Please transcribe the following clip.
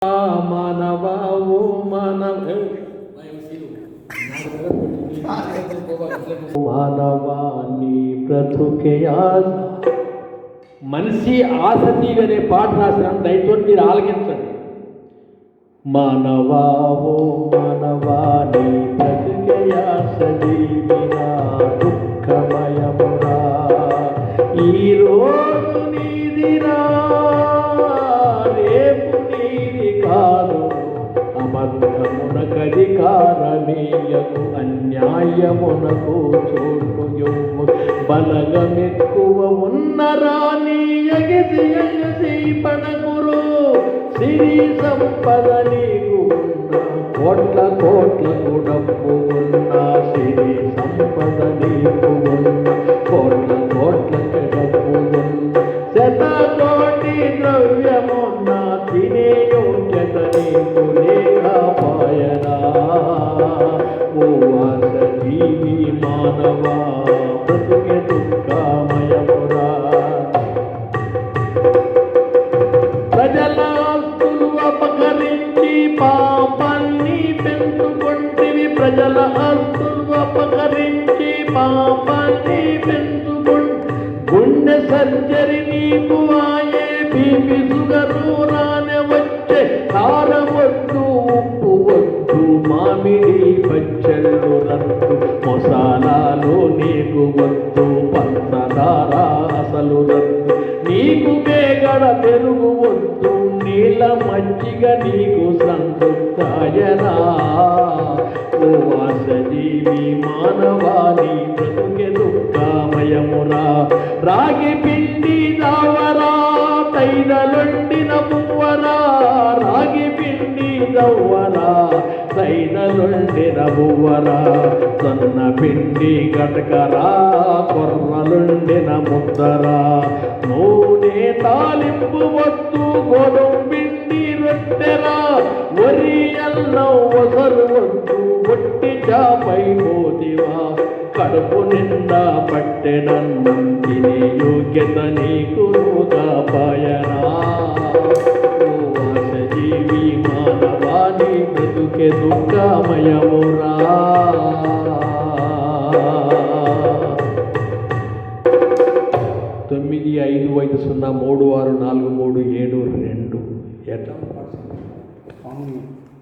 మానవా ఓ మానవ మానవాన్ని బ్రతుకే మనిషి ఆసక్తి అనే పాట రాసిన దయతోటి మీరు ఆలకించండి. మానవా ఓ మానవాన్ని బ్రతుకే ఆసక్తిరా దుఃఖమయమురా ఈరోజు నీదిరా రేపు నీది కాదు అబద్ధమునకధికారమేయకు అన్యాయమునకు చోటు ఇవ్వు బలగమెక్కువ ఉన్నరా నీ ఎగిసి ఎగిసి పడకురు సిరి సంపద నీకు ఉన్న కోట్ల కోట్లకు డబ్బు ఉన్న సిరి సంపద నీకు ఉన్న కోట్ల కోట్లకు డబ్బు ఉన్న శతకోటి ద్రవ్యమున్న తినే యోగ్యత నీకు లేకపోయనా ఓ ఆశ జీవి మానవా బ్రతుకే దుఃఖమయమురా ప్రజల ఆస్తులు అపహరించి పాపాన్ని పెంచుకుంటివి ప్రజల ఆస్తులు అపహరించి పాపాన్ని పెంచుకుంటు గుండె సర్జరీ నీకు ఆయే బీపీ షుగరు రానే వచ్చే కారం వద్దు ఉప్పు వద్దు మామిడి పచ్చళ్ళు రద్దు మసాలాలు నీకు వద్దు పంచదార అసలు రద్దు నీకు మేగడ పెరుగు వద్దు నీళ్ళ మజ్జిగ నీకు సంతృప్తాయనా ఓ ఆశ జీవి మానవాని బ్రతుకే దుఃఖమయమురా రాగి పిండి దావరా తైదలొండిన పువ్వరా రాగి పిండి దవ్వరా తైదలొండిన పువ్వరా సన్న పిండి గటకరా కొర్రలుండిన ముద్దరా నూనె తాలింపు వద్దు గోధుమ పిండి రొట్టెరా వరి అల్లం ఒసరు వద్దు ఒట్టి చాపై పోతివా కడుపు నిండా పట్టెడన్నం తినే యోగ్యత నీకు కాపాయనా ఓ ఆశ జీవి మానవాని బ్రతుకే దుఃఖమయమురా 9550364372 ఎట్లా